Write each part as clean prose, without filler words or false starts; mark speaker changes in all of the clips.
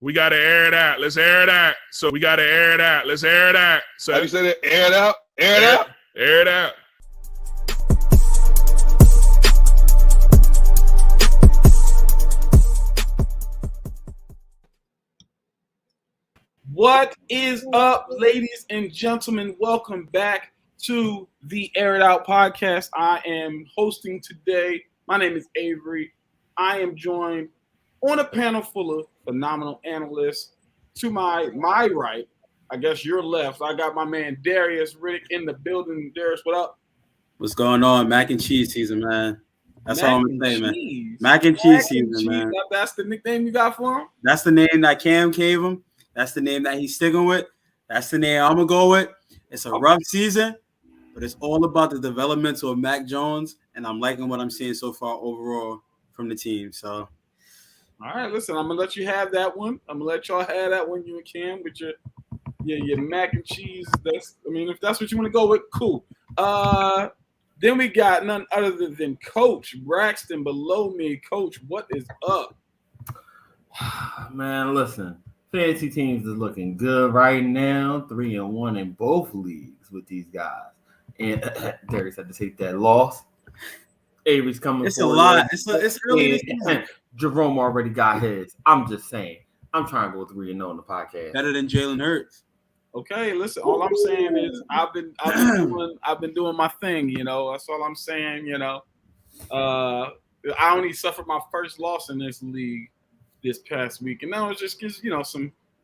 Speaker 1: We got to air it out. Let's air it out. So we got to air it out. Let's air it out. So
Speaker 2: how you say that? Air it out. Air it out.
Speaker 1: Air it out.
Speaker 3: What is up, ladies and gentlemen? Welcome back to the Air It Out podcast. I am hosting today. My name is Avery. I am joined on a panel full of phenomenal analysts. To my right, I guess your left, I got my man Darius Riddick in the building. Darius, what up?
Speaker 4: What's going on? Mac and cheese season, man. That's all I'm saying, man. Mac and
Speaker 3: cheese
Speaker 4: season, man.
Speaker 3: That's the nickname you got for him?
Speaker 4: That's the name that Cam gave him. That's the name that he's sticking with. That's the name I'm going to go with. It's a rough season, but it's all about the developmental of Mac Jones, and I'm liking what I'm seeing so far overall from the team. So,
Speaker 3: all right, listen, I'm going to let you have that one. I'm going to let y'all have that one, you and Cam, with your mac and cheese. If that's what you want to go with, cool. Then we got none other than Coach Braxton below me. Coach, what is up?
Speaker 5: Man, listen. Fantasy teams is looking good right now. 3-1 in both leagues with these guys. And Darius had to take that loss. Avery's coming.
Speaker 4: It's a lot. It's early this season.
Speaker 5: Jerome already got his. I'm just saying. I'm trying to go 3-0 on the podcast.
Speaker 4: Better than Jalen Hurts.
Speaker 3: Okay, listen. All I'm saying is I've been doing my thing. That's all I'm saying. I only suffered my first loss in this league this past week, and that was just because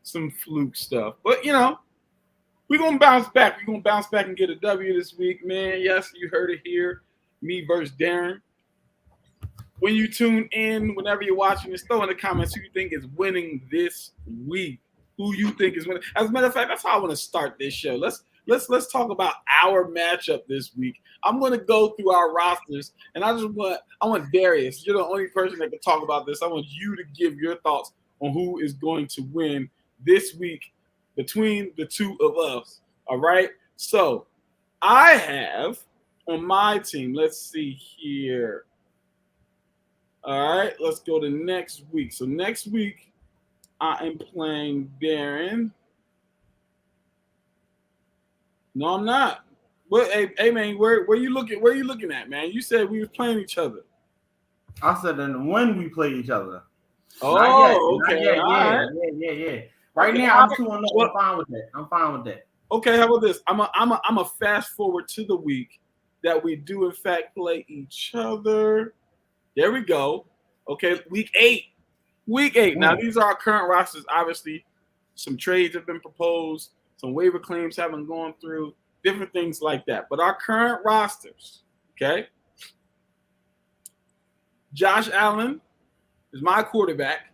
Speaker 3: some fluke stuff. But we're gonna bounce back. We're gonna bounce back and get a W this week, man. Yes, you heard it here. Me versus Darren. When you tune in, whenever you're watching this, throw in the comments who you think is winning this week. Who you think is winning? As a matter of fact, that's how I want to start this show. Let's talk about our matchup this week. I'm going to go through our rosters, and I want Darius. You're the only person that can talk about this. I want you to give your thoughts on who is going to win this week between the two of us. All right. So I have on my team. Let's see here. All right. Let's go to next week. So next week I am playing Darren. No, I'm not. But hey man, where you looking? Where you looking at, man? You said we was playing each other.
Speaker 5: I said then when we play each other.
Speaker 3: Oh, okay.
Speaker 5: Yeah. Right now I'm 2-0. I'm fine with that.
Speaker 3: Okay, how about this? I'm a fast forward to the week that we do in fact play each other. There we go. Okay, week 8. Now these are our current rosters. Obviously, some trades have been proposed. Some waiver claims haven't gone through, different things like that. But our current rosters, okay? Josh Allen is my quarterback.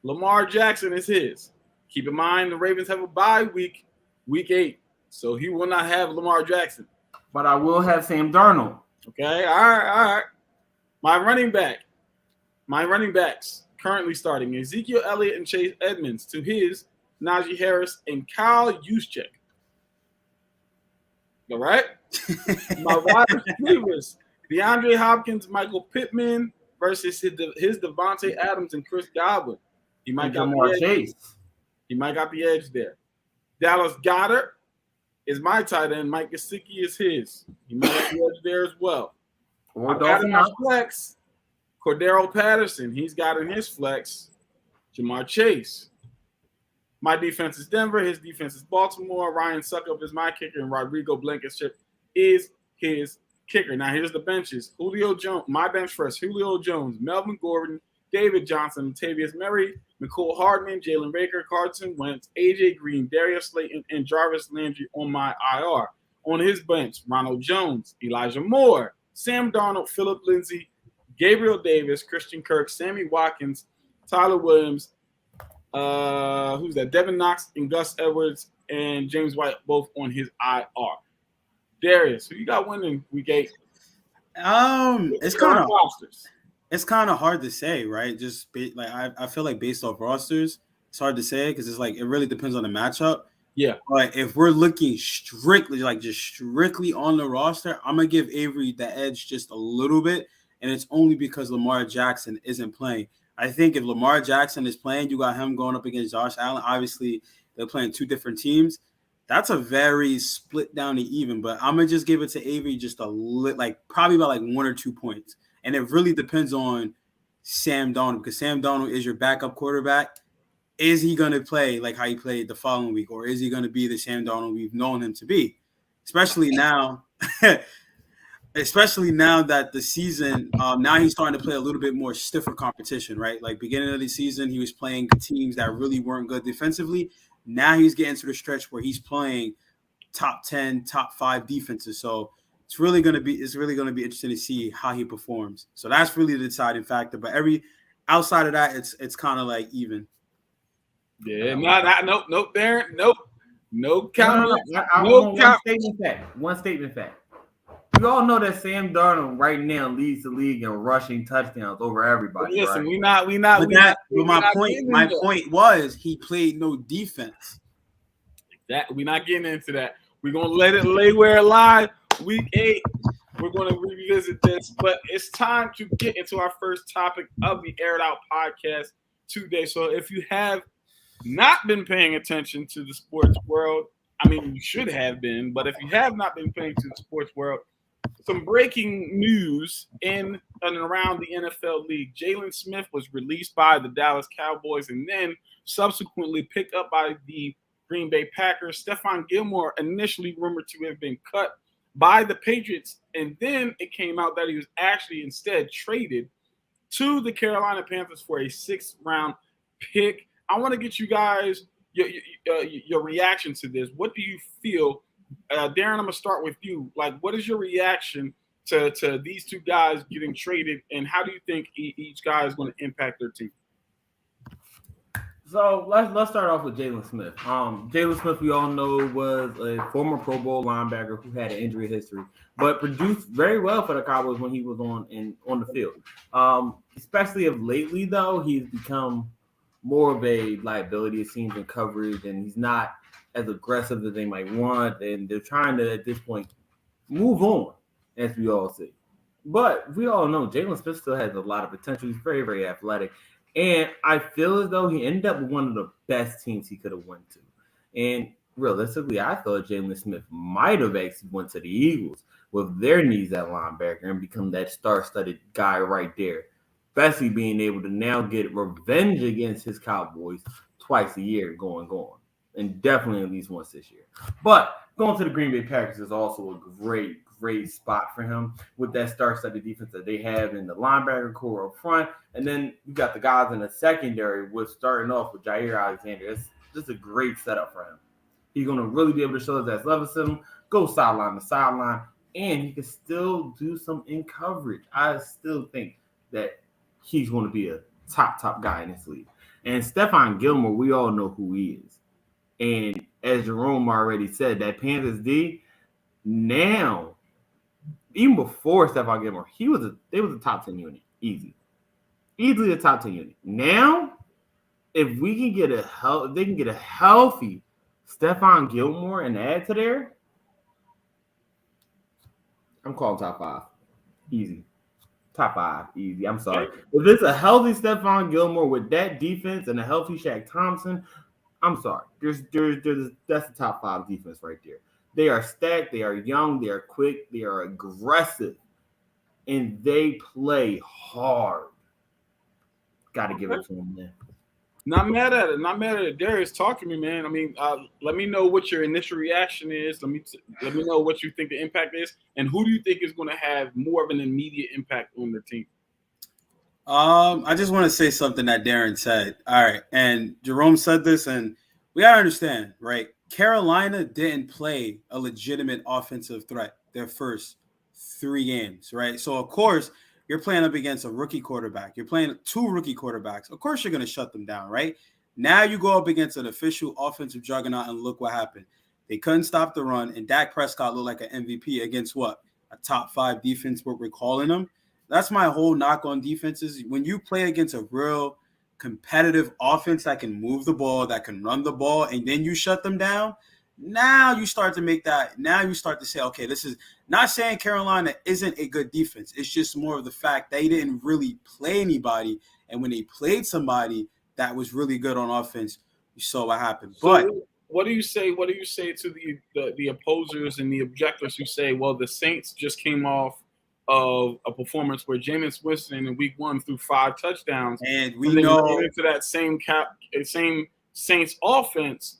Speaker 3: Lamar Jackson is his. Keep in mind the Ravens have a bye week, week 8. So he will not have Lamar Jackson.
Speaker 5: But I will have Sam Darnold.
Speaker 3: Okay, all right. My running backs currently starting Ezekiel Elliott and Chase Edmonds to his Najee Harris and Kyle Juszczyk. All right. My wide receivers: DeAndre Hopkins, Michael Pittman versus his Devontae Adams and Chris Godwin. He might got the edge. He might got the edge there. Dallas Goedert is my tight end. Mike Gesicki is his. He might have the edge there as well. I got in my flex. Cordero Patterson. He's got in his flex. Jamar Chase. My defense is Denver. His defense is Baltimore. Ryan Suckup is my kicker, and Rodrigo Blankenship is his kicker. Now, here's the benches. Julio Jones, my bench first. Julio Jones, Melvin Gordon, David Johnson, Latavius Murray, Nicole Hardman, Jalen Baker, Carson Wentz, AJ Green, Darius Slayton, and Jarvis Landry on my IR. On his bench, Ronald Jones, Elijah Moore, Sam Darnold, Philip Lindsay, Gabriel Davis, Christian Kirk, Sammy Watkins, Tyler Williams, who's that? Devin Knox and Gus Edwards and James White both on his IR. Darius, who you got winning week 8?
Speaker 4: It's kind of hard to say, right? I feel like based off rosters, it's hard to say because it's like it really depends on the matchup.
Speaker 3: Yeah.
Speaker 4: But if we're looking strictly on the roster, I'm gonna give Avery the edge just a little bit, and it's only because Lamar Jackson isn't playing. I think if Lamar Jackson is playing, you got him going up against Josh Allen. Obviously, they're playing two different teams. That's a very split down to even. But I'm gonna just give it to Avery just probably about 1 or 2 points. And it really depends on Sam Darnold, because Sam Darnold is your backup quarterback. Is he going to play like how he played the following week, or is he going to be the Sam Darnold we've known him to be? Especially now that the season, now he's starting to play a little bit more stiffer competition, right? Like beginning of the season, he was playing teams that really weren't good defensively. Now he's getting to the stretch where he's playing top 10, top 5 defenses. So it's really going to be interesting to see how he performs. So that's really the deciding factor. But outside of that, it's kind of like even.
Speaker 3: Yeah, nope, Darren, nope, no count.
Speaker 5: One statement fact. We all know that Sam Darnold right now leads the league in rushing touchdowns over everybody.
Speaker 3: Listen,
Speaker 5: right?
Speaker 3: My
Speaker 5: point
Speaker 3: was
Speaker 4: he played no defense.
Speaker 3: That we're not getting into that. We're gonna let it lay where it lies. Week 8, we're gonna revisit this, but it's time to get into our first topic of the Air It Out podcast today. So if you have not been paying attention to the sports world, I mean, you should have been, but if you have not been paying to the sports world, some breaking news in and around the NFL league. Jaylon Smith was released by the Dallas Cowboys and then subsequently picked up by the Green Bay Packers. Stephon Gilmore initially rumored to have been cut by the Patriots, and then it came out that he was actually instead traded to the Carolina Panthers for a 6th-round pick. I want to get you guys your reaction to this. What do you feel? Darren, I'm going to start with you. Like, what is your reaction to these two guys getting traded, and how do you think each guy is going to impact their team?
Speaker 5: So let's start off with Jaylon Smith. Jaylon Smith, we all know, was a former Pro Bowl linebacker who had an injury history, but produced very well for the Cowboys when he was on the field. Especially of lately, though, he's become more of a liability, it seems, in coverage, and he's not as aggressive as they might want, and they're trying to, at this point, move on, as we all see. But we all know Jaylon Smith still has a lot of potential. He's very, very athletic. And I feel as though he ended up with one of the best teams he could have went to. And realistically, I thought Jaylon Smith might have actually went to the Eagles with their needs at linebacker and become that star-studded guy right there. Especially being able to now get revenge against his Cowboys twice a year going. And definitely at least once this year. But going to the Green Bay Packers is also a great spot for him with that star-studded defense that they have in the linebacker core up front. And then you got the guys in the secondary with starting off with Jair Alexander. It's just a great setup for him. He's going to really be able to show his athleticism, go sideline to sideline, and he can still do some in coverage. I still think that he's going to be a top guy in this league. And Stephon Gilmore, we all know who he is. And as Jerome already said, that Panthers D, now, even before Stephon Gilmore, they was a top 10 unit, easily a top 10 unit. Now, if we can get they can get a healthy Stephon Gilmore and add to there, I'm calling top 5, easy. Top 5, easy. I'm sorry. If it's a healthy Stephon Gilmore with that defense and a healthy Shaq Thompson, I'm sorry. That's the top 5 defense right there. They are stacked. They are young. They are quick. They are aggressive. And they play hard. Got to give it to them, man.
Speaker 3: Not mad at it. Darius, talk to me, man. I mean, let me know what your initial reaction is. Let me know what you think the impact is. And who do you think is going to have more of an immediate impact on the team?
Speaker 4: I just want to say something that Darren said. All right. And Jerome said this, and we got to understand, right? Carolina didn't play a legitimate offensive threat their first 3 games, right? So, of course, you're playing up against a rookie quarterback. You're playing 2 rookie quarterbacks. Of course, you're going to shut them down, right? Now you go up against an official offensive juggernaut, and look what happened. They couldn't stop the run, and Dak Prescott looked like an MVP against what? A top 5 defense, what we're calling them. That's my whole knock on defenses. When you play against a real competitive offense that can move the ball, that can run the ball, and then you shut them down, now you start to make that. Now you start to say, okay, this is not saying Carolina isn't a good defense. It's just more of the fact they didn't really play anybody And when they played somebody that was really good on offense, you saw what happened.
Speaker 3: So
Speaker 4: but
Speaker 3: what do you say? What do you say to the opposers and the objectors who say, well, the Saints just came off of a performance where Jameis Winston in Week 1 threw 5 touchdowns,
Speaker 4: and we
Speaker 3: and they
Speaker 4: know
Speaker 3: ran into that same Saints offense?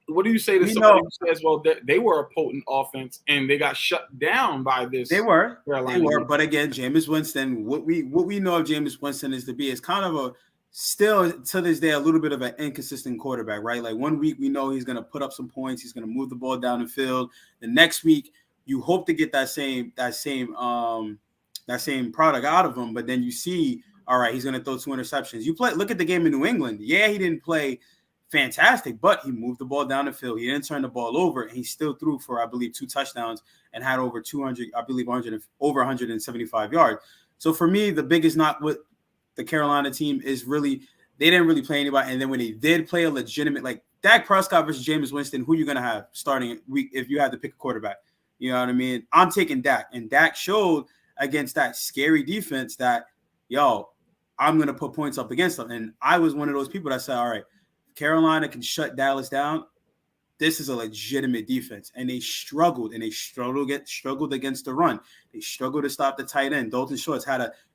Speaker 3: What do you say to somebody who says, well, they were a potent offense and they got shut down by this?
Speaker 4: They were.
Speaker 3: Carolina.
Speaker 4: But again, Jameis Winston, what we know of Jameis Winston is to be is kind of a still to this day a little bit of an inconsistent quarterback, right? Like 1 week we know he's going to put up some points, he's going to move the ball down the field. The next week you hope to get that same product out of him, but then you see, all right, he's going to throw 2 interceptions. Look at the game in New England. Yeah, he didn't play fantastic, but he moved the ball down the field. He didn't turn the ball over, and he still threw for, I believe, 2 touchdowns and had over 200, I believe, over 175 yards. So for me, the biggest knock with the Carolina team is really they didn't really play anybody. And then when they did play a legitimate, like Dak Prescott versus Jameis Winston, who you going to have starting week if you had to pick a quarterback? You know what I mean? I'm taking Dak, and Dak showed against that scary defense that, I'm going to put points up against them. And I was one of those people that said, all right, Carolina can shut Dallas down. This is a legitimate defense, and they struggled against the run. They struggled to stop the tight end. Dalton Schultz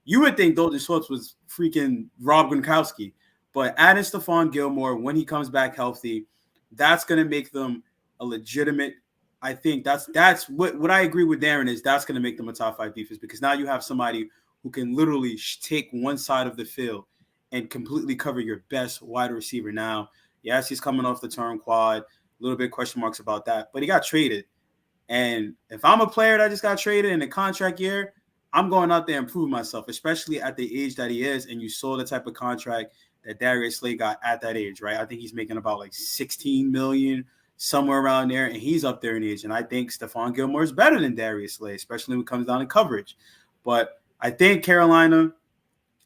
Speaker 4: you would think Dalton Schultz was freaking Rob Gronkowski, but adding Stephon Gilmore when he comes back healthy, that's going to make them a legitimate. I think that's what I agree with Darren is that's going to make them a top 5 defense, because now you have somebody who can literally take one side of the field and completely cover your best wide receiver. Now, yes, he's coming off the torn quad. A little bit question marks about that, but he got traded. And if I'm a player that just got traded in a contract year, I'm going out there and prove myself, especially at the age that he is. And you saw the type of contract that Darius Slay got at that age, right? I think he's making about like $16 million, somewhere around there, and he's up there in age. And I think Stephon Gilmore is better than Darius Slay, especially when it comes down to coverage. But I think Carolina,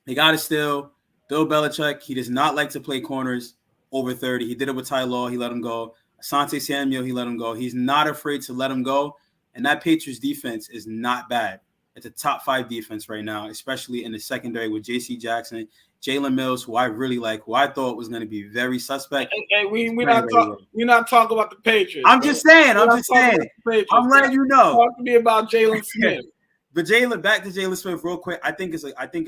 Speaker 4: they got to still. Bill Belichick, he does not like to play corners over 30. He did it with Ty Law. He let him go. Asante Samuel, he let him go. He's not afraid to let him go. And that Patriots defense is not bad. It's a top 5 defense right now, especially in the secondary with J.C. Jackson, Jalen Mills, who I really like, who I thought was going to be very suspect.
Speaker 3: Hey, we're not talking about the Patriots.
Speaker 4: I'm just saying. I'm letting you know.
Speaker 3: Talk to me about Jaylon Smith.
Speaker 4: But back to Jaylon Smith real quick. I think it's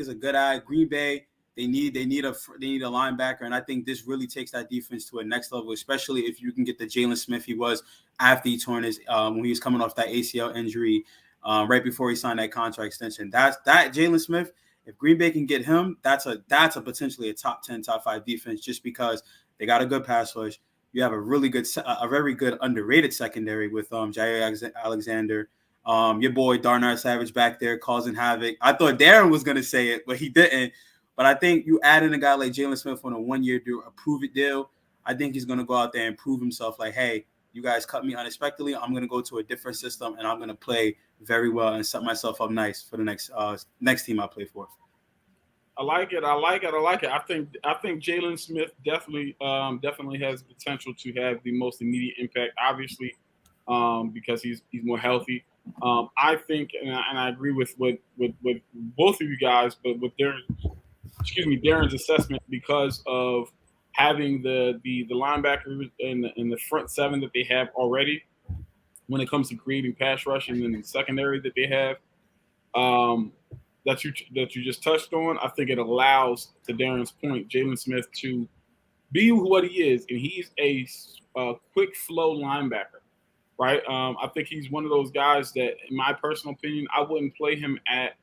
Speaker 4: a good ad. Green Bay. They need a linebacker, and I think this really takes that defense to a next level, especially if you can get the Jaylon Smith he was after he torn his when he was coming off that ACL injury right before he signed that contract extension. That Jaylon Smith, if Green Bay can get him, that's a potentially a top 10, top 5 defense, just because they got a good pass rush. You have a very good underrated secondary with Jair Alexander. Your boy Darnell Savage back there causing havoc. I thought Darren was gonna say it, but he didn't. But I think you add in a guy like Jaylon Smith on a 1-year deal, a prove-it deal. I think he's going to go out there and prove himself like, hey, you guys cut me unexpectedly. I'm going to go to a different system, and I'm going to play very well and set myself up nice for the next team I play for.
Speaker 3: I like it. I think Jaylon Smith definitely has the potential to have the most immediate impact, obviously, because he's more healthy. I think, and I agree with both of you guys, but with Darren's assessment, because of having the linebackers in the front 7 that they have already when it comes to creating pass rush, and then the secondary that they have that you just touched on. I think it allows, to Darren's point, Jaylon Smith to be what he is, and he's a quick flow linebacker, right? I think he's one of those guys that, in my personal opinion, I wouldn't play him at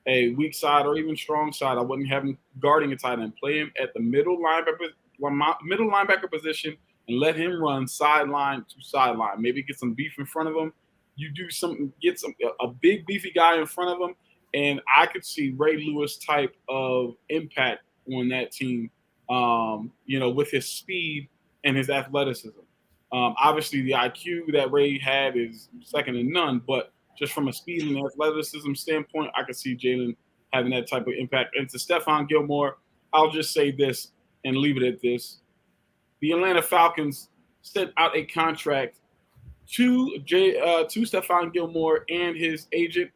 Speaker 3: a weak side or even strong side. I wouldn't have him guarding a tight end. Play him at the middle linebacker position and let him run sideline to sideline. Maybe get some beef in front of him. You do something, get a big beefy guy in front of him, and I could see Ray Lewis type of impact on that team. With his speed and his athleticism. Obviously, the IQ that Ray had is second to none, but just from a speed and athleticism standpoint, I could see Jaylon having that type of impact. And to Stephon Gilmore, I'll just say this and leave it at this. The Atlanta Falcons sent out a contract to Stephon Gilmore and his agent,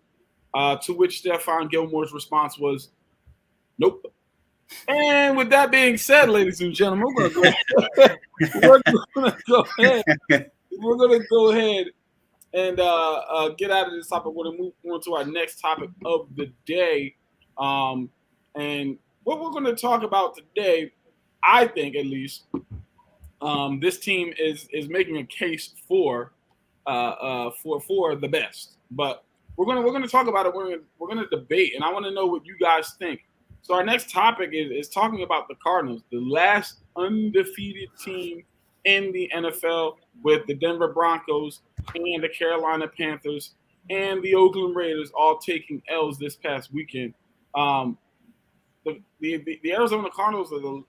Speaker 3: to which Stephon Gilmore's response was, nope, And with that being said, ladies and gentlemen, we're going to go ahead and get out of this topic. We're going to move on to our next topic of the day. And what we're going to talk about today, I think at least, this team is making a case for the best. But we're gonna talk about it. We're gonna debate, and I want to know what you guys think. So our next topic is talking about the Cardinals, the last undefeated team in the NFL, with the Denver Broncos and the Carolina Panthers and the Oakland Raiders all taking L's this past weekend. The Arizona Cardinals are the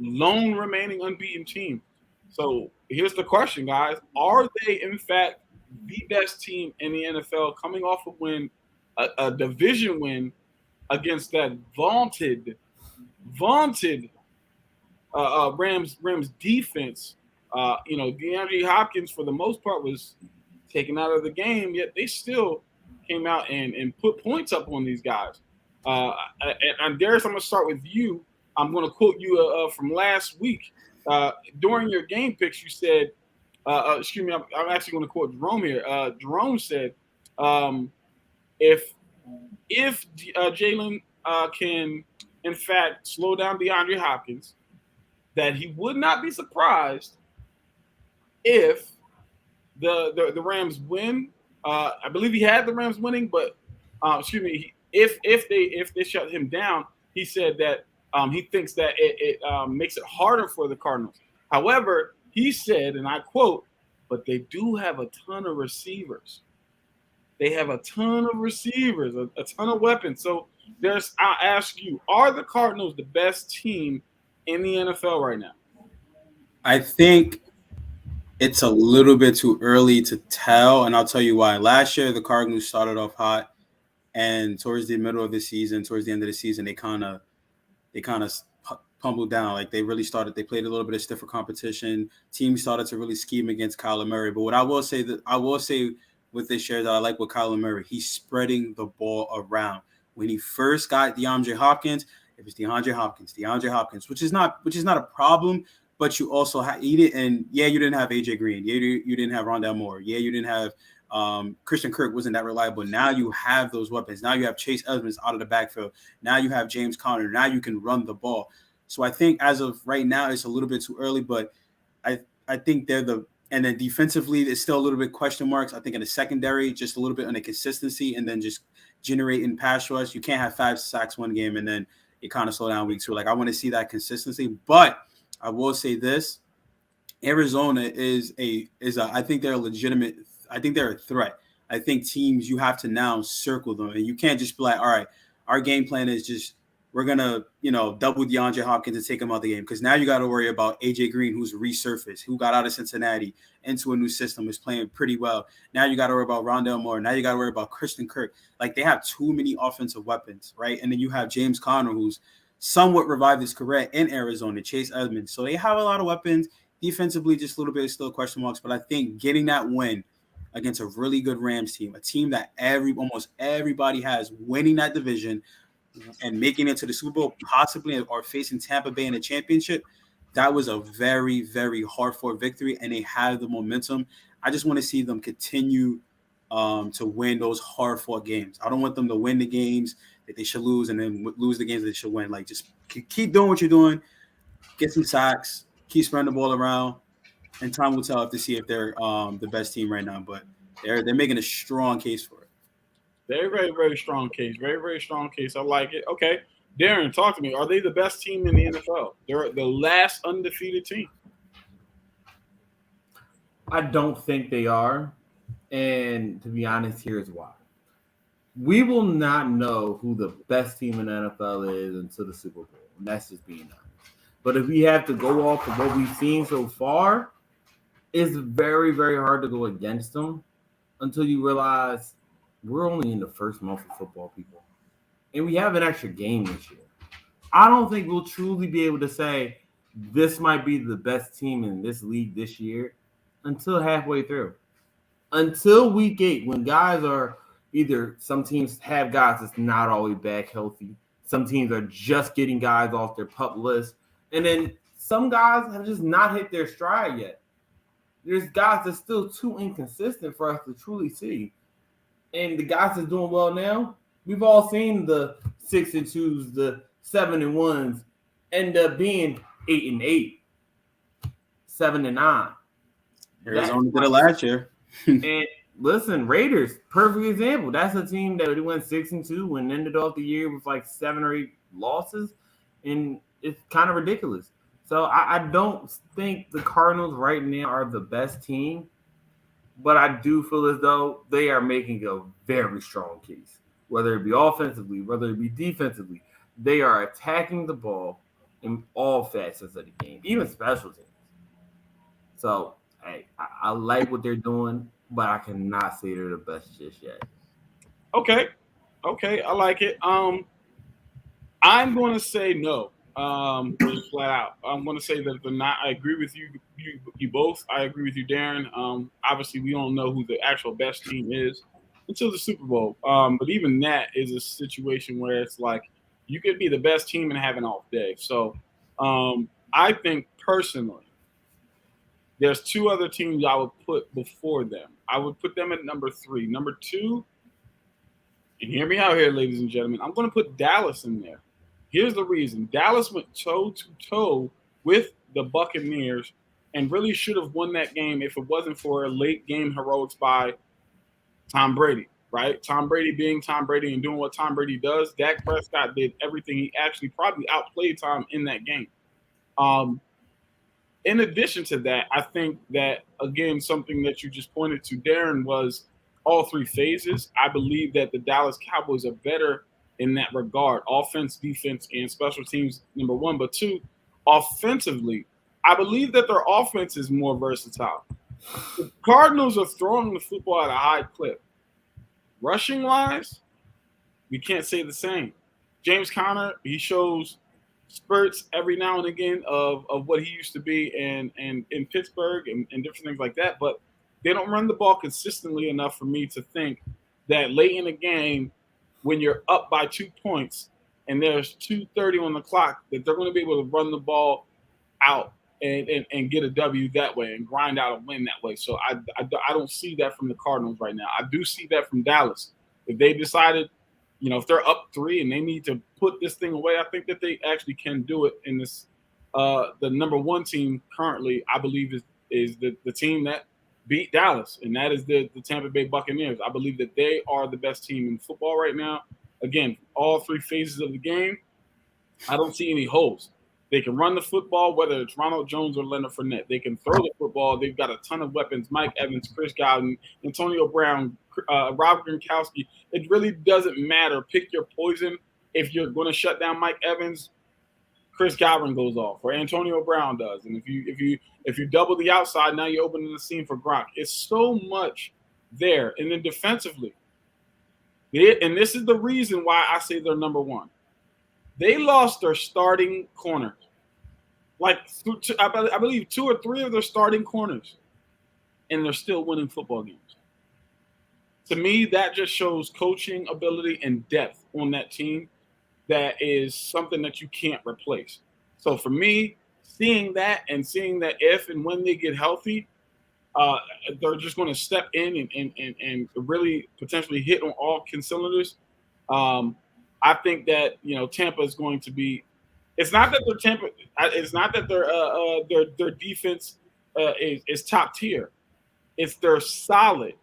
Speaker 3: lone remaining unbeaten team. So here's the question, guys. Are they, in fact, the best team in the NFL, coming off a division win against that vaunted Rams defense? DeAndre Hopkins, for the most part, was taken out of the game, yet they still came out and put points up on these guys. And Darius, I'm going to start with you. I'm going to quote you from last week. During your game picks, you said, excuse me, I'm actually going to quote Jerome here. Jerome said, if Jaylon can, in fact, slow down DeAndre Hopkins, that he would not be surprised if the Rams win. I believe he had the Rams winning, but if they shut him down, he said that he thinks that it makes it harder for the Cardinals. However, he said, and I quote, "But they do have a ton of receivers. They have a ton of receivers, a ton of weapons." So I'll ask you, are the Cardinals the best team in the NFL right now?
Speaker 4: I think it's a little bit too early to tell, and I'll tell you why. Last year, the Cardinals started off hot, and towards the middle of the season, towards the end of the season, they kind of pummeled down. Like they played a little bit of stiffer competition. Teams started to really scheme against Kyler Murray. But what I will say with this year that I like with Kyler Murray, he's spreading the ball around. When he first got DeAndre Hopkins, it was DeAndre Hopkins, which is not a problem. But you also you didn't have AJ Green. Yeah, you didn't have Rondale Moore. Yeah, you didn't have Christian Kirk wasn't that reliable. Now you have those weapons. Now you have Chase Edmonds out of the backfield. Now you have James Conner. Now you can run the ball. So I think as of right now, it's a little bit too early, but I think and then defensively, it's still a little bit question marks. I think in the secondary, just a little bit on the consistency, and then just generating pass rush. You can't have 5 sacks one game and then it kind of slow down week 2. Like I want to see that consistency, but I will say this: Arizona I think they're a legitimate. I think they're a threat. I think teams, you have to now circle them, and you can't just be like, all right, our game plan is just we're gonna double DeAndre Hopkins and take him out of the game, because now you got to worry about AJ Green, who's resurfaced, who got out of Cincinnati into a new system, is playing pretty well. Now you got to worry about Rondale Moore. Now you got to worry about Christian Kirk. Like they have too many offensive weapons, right? And then you have James Conner, who's somewhat revived his career in Arizona, Chase Edmonds. So they have a lot of weapons. Defensively, just a little bit still question marks, but I think getting that win against a really good Rams team, a team that almost everybody has, winning that division and making it to the Super Bowl, possibly, or facing Tampa Bay in the championship, that was a very, very hard-fought victory, and they have the momentum. I just want to see them continue to win those hard-fought games. I don't want them to win the games that they should lose and then lose the games that they should win. Like, just keep doing what you're doing, get some sacks, keep spreading the ball around, and time will tell to see if they're the best team right now. But they're making a strong case for it.
Speaker 3: Very, very, very strong case. Very, very strong case. I like it. Okay, Darren, talk to me. Are they the best team in the NFL? They're the last undefeated team.
Speaker 5: I don't think they are. And to be honest, here's why. We will not know who the best team in the NFL is until the Super Bowl. And that's just being honest. But if we have to go off of what we've seen so far, it's very, very hard to go against them until you realize we're only in the first month of football, people. And we have an extra game this year. I don't think we'll truly be able to say this might be the best team in this league this year until halfway through. Until week 8, when guys are either, some teams have guys that's not always back healthy. Some teams are just getting guys off their pup list. And then some guys have just not hit their stride yet. There's guys that's still too inconsistent for us to truly see. And the guys that's doing well now, we've all seen the 6-2s, the 7-1s end up being 8-8, 7-9.
Speaker 4: Arizona did it last year.
Speaker 5: And listen, Raiders, perfect example. That's a team that went 6-2 and ended off the year with like 7 or 8 losses, and it's kind of ridiculous. So I don't think the Cardinals right now are the best team, but I do feel as though they are making a very strong case, whether it be offensively, whether it be defensively. They are attacking the ball in all facets of the game, even special teams. So, hey, I like what they're doing, but I cannot say they're the best just yet.
Speaker 3: Okay, I like it. I'm going to say no. Just flat out. I'm going to say that they're not. I agree with you both. I agree with you, Darren. Obviously, we don't know who the actual best team is until the Super Bowl. But even that is a situation where it's like you could be the best team and have an off day. So, I think personally, there's 2 other teams I would put before them. I would put them at number 3. Number 2, and hear me out here, ladies and gentlemen, I'm going to put Dallas in there. Here's the reason. Dallas went toe-to-toe with the Buccaneers and really should have won that game if it wasn't for a late game heroics by Tom Brady, right? Tom Brady being Tom Brady and doing what Tom Brady does. Dak Prescott did everything. He actually probably outplayed Tom in that game. In addition to that, I think that, again, something that you just pointed to, Darren, was all 3 phases. I believe that the Dallas Cowboys are better in that regard. Offense, defense, and special teams, number 1. But 2, offensively, I believe that their offense is more versatile. The Cardinals are throwing the football at a high clip. Rushing-wise, we can't say the same. James Conner, he shows spurts every now and again of what he used to be in Pittsburgh and different things like that, but they don't run the ball consistently enough for me to think that late in the game, when you're up by 2 points and there's 2:30 on the clock, that they're going to be able to run the ball out and get a W that way and grind out a win that way. So I don't see that from the Cardinals right now. I do see that from Dallas. If they decided, if they're up 3 and they need to put this thing away, I think that they actually can do it in this. The number 1 team currently, I believe, is the team that beat Dallas, and that is the Tampa Bay Buccaneers. I believe that they are the best team in football right now. Again, all 3 phases of the game, I don't see any holes. They can run the football, whether it's Ronald Jones or Leonard Fournette. They can throw the football. They've got a ton of weapons. Mike Evans, Chris Godwin, Antonio Brown, Rob Gronkowski. It really doesn't matter. Pick your poison. If you're going to shut down Mike Evans, Chris Godwin goes off, or Antonio Brown does. And if you double the outside, now you're opening the seam for Gronk. It's so much there. And then defensively, and this is the reason why I say they're number 1. They lost their starting corners. Like, I believe 2 or 3 of their starting corners, and they're still winning football games. To me, that just shows coaching ability and depth on that team. That is something that you can't replace. So for me, seeing that and seeing that if and when they get healthy, they're just going to step in and really potentially hit on all cylinders. I think that Tampa is going to be. It's not that they're Tampa. It's not that their defense is top tier. It's they're solid,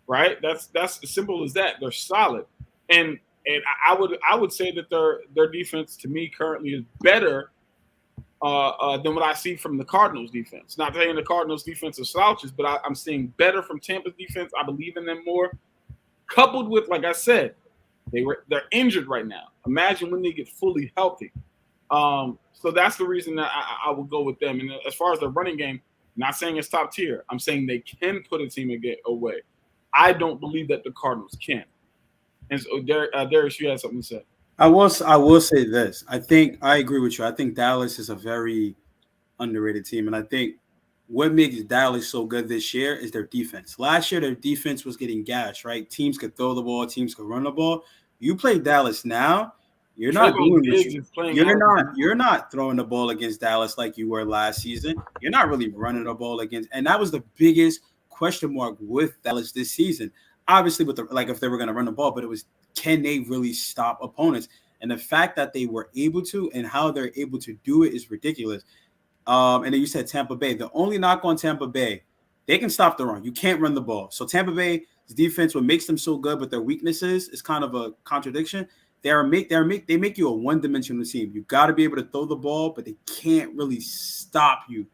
Speaker 3: right? That's as simple as that. They're solid, and I would say that their defense to me currently is better than what I see from the Cardinals defense. Not saying the Cardinals defense is slouches, but I'm seeing better from Tampa's defense. I believe in them more. Coupled with, like I said, they're injured right now. Imagine when they get fully healthy. So that's the reason that I will go with them. And as far as the running game, not saying it's top tier. I'm saying they can put a team away. I don't believe that the Cardinals can. And so, Darius, you had something to say.
Speaker 4: I will say this. I agree with you. I think Dallas is a very underrated team. And I think what makes Dallas so good this year is their defense. Last year, their defense was getting gashed, right? Teams could throw the ball, teams could run the ball. You play Dallas now, You're not doing
Speaker 3: Diggs
Speaker 4: this.
Speaker 3: is playing.
Speaker 4: You're not throwing the ball against Dallas like you were last season. You're not really running the ball against, and that was the biggest question mark with Dallas this season. Obviously, with if they were going to run the ball, but it was, can they really stop opponents? And the fact that they were able to and how they're able to do it is ridiculous. And then you said Tampa Bay. The only knock on Tampa Bay, they can stop the run. You can't run the ball. So Tampa Bay's defense, what makes them so good, but their weaknesses is kind of a contradiction. They make you a one-dimensional team. You got to be able to throw the ball, but they can't really stop you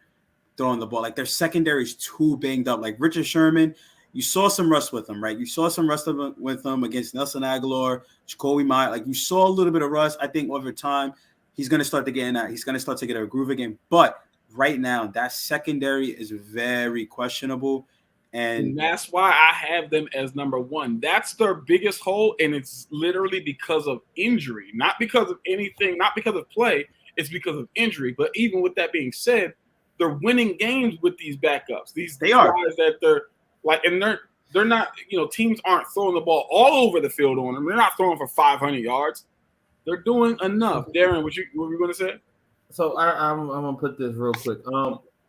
Speaker 4: throwing the ball. Like their secondary is too banged up. Like Richard Sherman, you saw some rust with him, right? You saw some rust with him against Nelson Aguilar, Jacoby Myers. Like you saw a little bit of rust. I think over time he's going to start to get in that. He's going to start to get a groove again. But right now, that secondary is very questionable. And
Speaker 3: that's why I have them as number one. That's their biggest hole, and it's literally because of injury, not because of anything, not because of play. It's because of injury. But even with that being said, they're winning games with these backups. They are guys that they're like, and they're not. Teams aren't throwing the ball all over the field on them. They're not throwing for 500 yards. They're doing enough. Darren, what were you going to say?
Speaker 5: So I'm gonna put this real quick.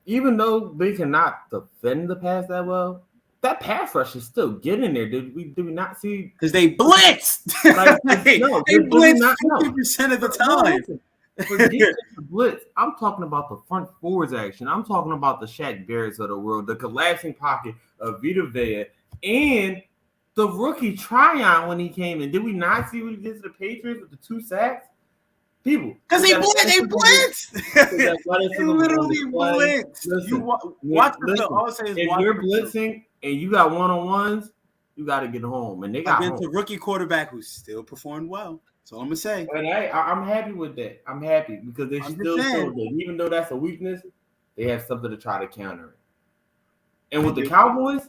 Speaker 5: Even though they cannot defend the pass that well, that pass rush is still getting there. Did we not see?
Speaker 4: Because they blitz. They blitz 50% of the time.
Speaker 5: Forget the blitz. I'm talking about the front forwards action. I'm talking about the Shaq Barretts of the world, the collapsing pocket of Vita Vea, and the rookie Tryon when he came in. Did we not see what he did to the Patriots with the 2 sacks? People,
Speaker 4: because they blitz. They literally blitz. Watch
Speaker 5: if you're blitzing and you got one-on-ones, you got to get home. And they got
Speaker 4: against a rookie quarterback who still performed well. That's all I'm gonna say.
Speaker 5: And I'm happy with that. I'm happy because they still showed that even though that's a weakness, they have something to try to counter it. And with the Cowboys,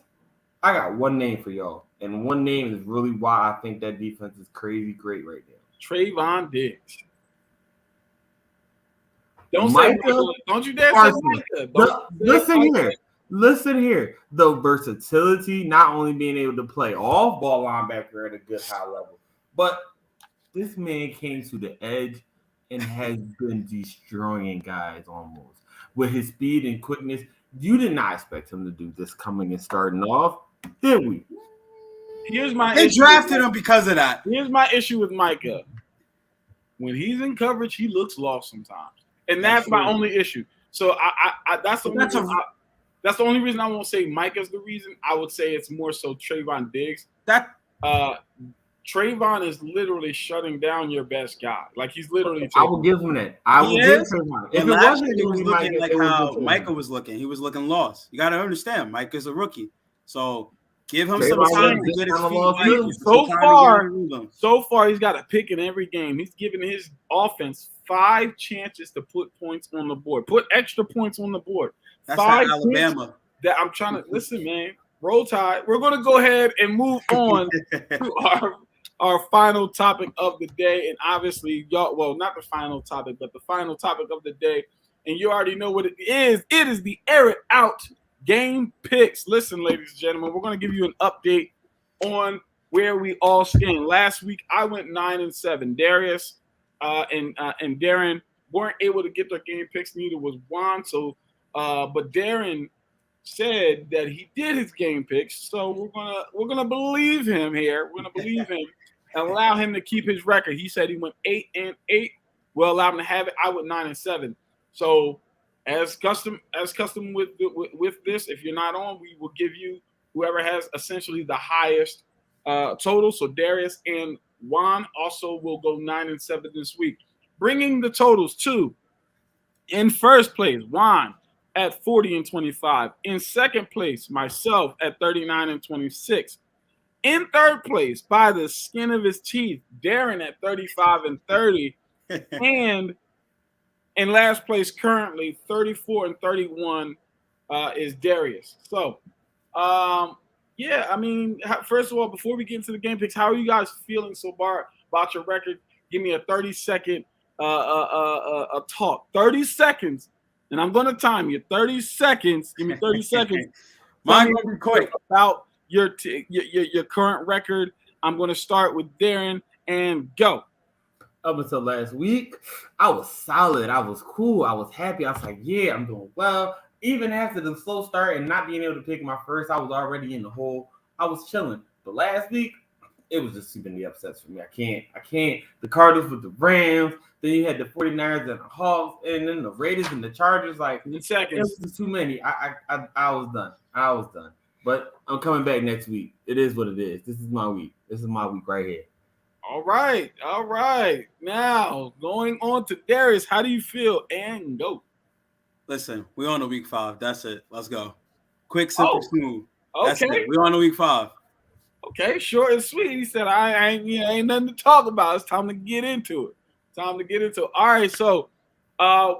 Speaker 5: I got one name for y'all, and one name is really why I think that defense is crazy great right now.
Speaker 3: Trayvon Diggs. Don't say Michael. Don't you dare say Micah.
Speaker 5: Listen here. The versatility, not only being able to play off-ball linebacker at a good high level, but this man came to the edge and has been destroying guys almost. With his speed and quickness, you did not expect him to do this coming and starting off, did we?
Speaker 4: They drafted him because of that.
Speaker 3: Here's my issue with Micah. When he's in coverage, he looks lost sometimes. And that's my only issue. So that's the only reason I won't say Micah's the reason. I would say it's more so Trayvon Diggs. Trayvon is literally shutting down your best guy. Like he's literally.
Speaker 5: I will give him that. I will give Trayvon.
Speaker 4: If it wasn't, he was looking like how Micah was looking. He was looking lost. You got to understand, Micah's a rookie, so give him some time to get his feet.
Speaker 3: So far, he's got a pick in every game. He's giving his offense 5 chances to put points on the board, put extra points on the board.
Speaker 4: That's 5
Speaker 3: Alabama. That I'm trying to listen, man. Roll Tide. We're going to go ahead and move on to our final topic of the day, and obviously, y'all. Well, not the final topic, but the final topic of the day, and you already know what it is. It is the Air It Out game picks. Listen, ladies and gentlemen, we're going to give you an update on where we all stand. Last week, I went 9-7. Darius and Darren weren't able to get their game picks. Neither was Juan. So, but Darren said that he did his game picks. So we're gonna believe him here. We're gonna believe him and allow him to keep his record. He said he went 8-8. We'll allow him to have it. I went 9-7. So, as custom with this, if you're not on, we will give you whoever has essentially the highest total. So Darius and Juan also will go 9-7 this week, bringing the totals to in first place Juan at 40-25, in second place myself at 39-26, in third place by the skin of his teeth Darren at 35-30, and in last place currently 34-31 is Darius. So yeah, I mean, first of all, before we get into the game picks, how are you guys feeling so far about your record? Give me a 30-second talk. 30 seconds, and I'm going to time you. 30 seconds. Give me 30 seconds.
Speaker 4: Mine will be quick.
Speaker 3: About your current record. I'm going to start with Darren and go.
Speaker 5: up until last week, I was solid. I was cool. I was happy. I was like, yeah, I'm doing well. Even after the slow start and not being able to pick my first, I was already in the hole. I was chilling. But last week, it was just too many upsets for me. I can't. The Cardinals with the Rams. Then you had the 49ers and the Hawks, and then the Raiders and the Chargers. Like,
Speaker 3: In
Speaker 5: it
Speaker 3: seconds.
Speaker 5: was just too many. I was done. I was done. But I'm coming back next week. It is what it is. This is my week. This is my week right here.
Speaker 3: All right. Now going on to Darius. How do you feel? And go.
Speaker 4: Listen, we're on to week 5. That's it. Let's go. Quick, simple, smooth. That's
Speaker 3: Okay.
Speaker 4: it. We're on to week 5.
Speaker 3: Okay, short and sweet. He said, I ain't nothing to talk about. It's time to get into it. All right, so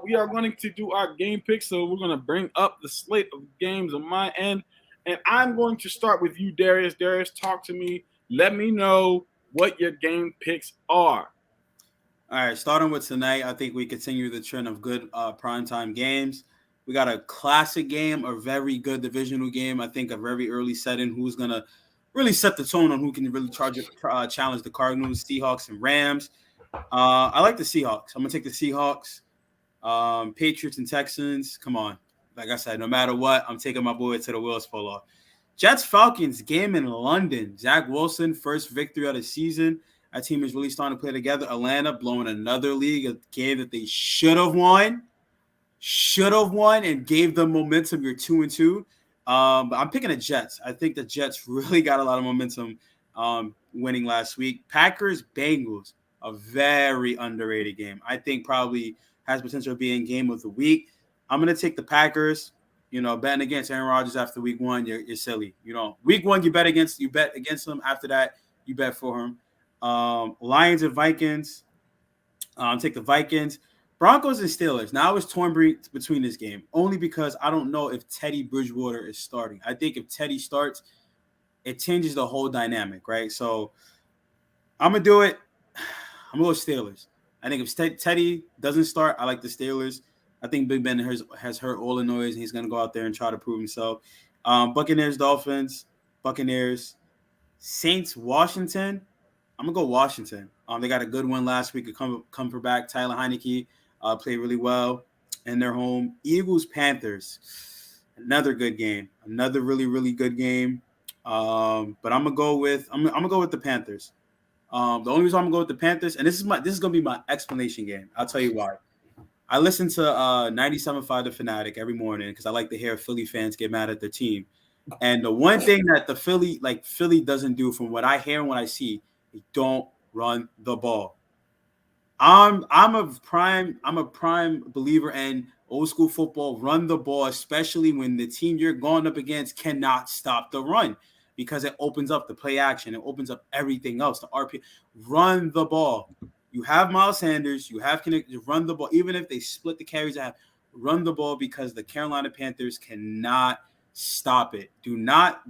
Speaker 3: we are going to do our game picks. So we're going to bring up the slate of games on my end. And I'm going to start with you, Darius. Darius, talk to me. Let me know what your game picks are.
Speaker 4: All right, starting with tonight, I think we continue the trend of good primetime games. We got a classic game, a very good divisional game. I think a very early setting who's going to really set the tone on who can really challenge the Cardinals, Seahawks, and Rams. I like the Seahawks. I'm going to take the Seahawks. Patriots and Texans, come on. Like I said, no matter what, I'm taking my boy to the wheels fall off. Jets-Falcons game in London. Zach Wilson, first victory of the season. That team is really starting to play together. Atlanta blowing another league, a game that they should have won, and gave them momentum. You're 2-2. But I'm picking the Jets. I think the Jets really got a lot of momentum winning last week. Packers-Bengals, a very underrated game. I think probably has potential of being game of the week. I'm going to take the Packers. You know, betting against Aaron Rodgers after week 1, you're silly. You know, week 1, you bet against him. After that, you bet for him. Lions and Vikings. Take the Vikings. Broncos and Steelers. Now I was torn between this game only because I don't know if Teddy Bridgewater is starting. I think if Teddy starts, it changes the whole dynamic, right? So I'm going to do it. I'm going to go Steelers. I think if Teddy doesn't start, I like the Steelers. I think Big Ben has heard all the noise, and he's going to go out there and try to prove himself. Buccaneers, Dolphins, Buccaneers, Saints, Washington. I'm going to go Washington. They got a good one last week. Come for back. Tyler Heineke played really well in their home. Eagles, Panthers. Another good game. Another really, really good game. But I'm going to go with the Panthers. The only reason I'm going to go with the Panthers, and this is going to be my explanation game. I'll tell you why. I listen to 97.5 The Fanatic every morning because I like to hear Philly fans get mad at their team. And the one thing that the Philly doesn't do, from what I hear and what I see, they don't run the ball. I'm a prime believer in old school football. Run the ball, especially when the team you're going up against cannot stop the run, because it opens up the play action. It opens up everything else. The RP. Run the ball. You have Miles Sanders. You have to run the ball. Even if they split the carries, run the ball, because the Carolina Panthers cannot stop it. Do not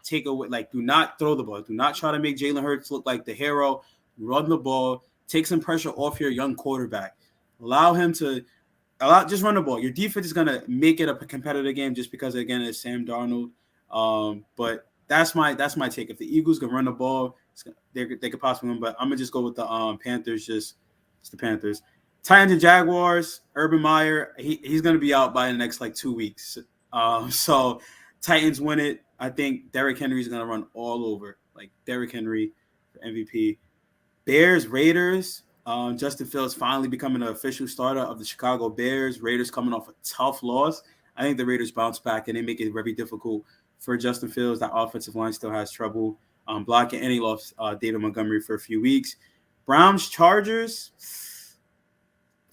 Speaker 4: take away. Do not throw the ball. Do not try to make Jalen Hurts look like the hero. Run the ball. Take some pressure off your young quarterback. Just run the ball. Your defense is gonna make it a competitive game just because, again, it's Sam Darnold. But that's my take. If the Eagles can run the ball, they could possibly win. But I'm gonna just go with the Panthers. It's the Panthers. Titans and Jaguars. Urban Meyer, he's gonna be out by the next 2 weeks. So Titans win it. I think Derrick Henry is gonna run all over, Derrick Henry for MVP. Bears, Raiders. Justin Fields finally becoming an official starter of the Chicago Bears. Raiders coming off a tough loss. I think the Raiders bounce back and they make it very difficult for Justin Fields. That offensive line still has trouble blocking, and he lost David Montgomery for a few weeks. Browns, Chargers.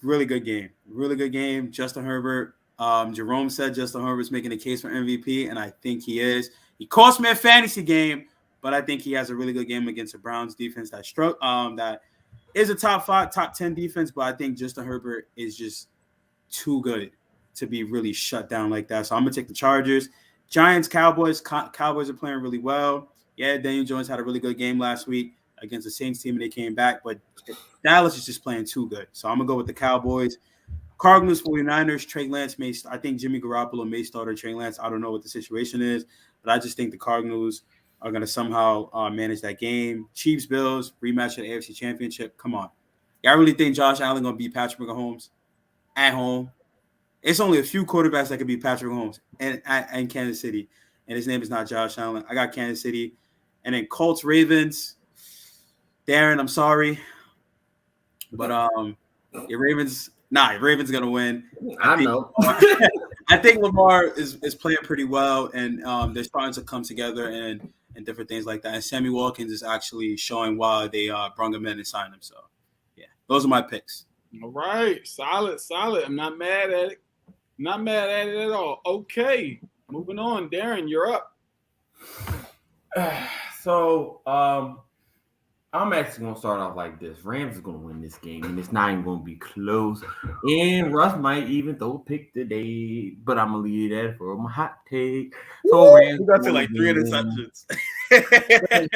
Speaker 4: Really good game. Really good game. Justin Herbert. Jerome said Justin Herbert's making a case for MVP, and I think he is. He cost me a fantasy game, but I think he has a really good game against the Browns defense that is a top 10 defense, but I think Justin Herbert is just too good to be really shut down like that. So I'm going to take the Chargers. Giants, Cowboys. Cowboys are playing really well. Yeah, Daniel Jones had a really good game last week against the Saints team, and they came back, but Dallas is just playing too good. So I'm going to go with the Cowboys. Cardinals, 49ers, Trey Lance I think Jimmy Garoppolo may start or Trey Lance. I don't know what the situation is, but I just think the Cardinals are going to somehow manage that game. Chiefs, Bills, rematch of the AFC Championship. Come on. Y'all really think Josh Allen gonna beat Patrick Mahomes at home? It's only a few quarterbacks that can beat Patrick Mahomes and Kansas City, and his name is not Josh Allen. I got Kansas City, and then Colts Ravens. Darren, I'm sorry, but your Ravens gonna win.
Speaker 5: I know.
Speaker 4: I think Lamar is playing pretty well, and they're starting to come together and different things like that. And Sammy Watkins is actually showing why they brought him in and signed him. So, yeah, those are my picks.
Speaker 3: All right, solid. I'm not mad at it. Not mad at it at all. Okay, moving on. Darren, you're up.
Speaker 5: So, I'm actually going to start off like this. Rams is going to win this game, and it's not even going to be close. And Russ might even throw a pick today, but I'm going to leave that for my hot take. So, Rams
Speaker 4: got to like 3 interceptions.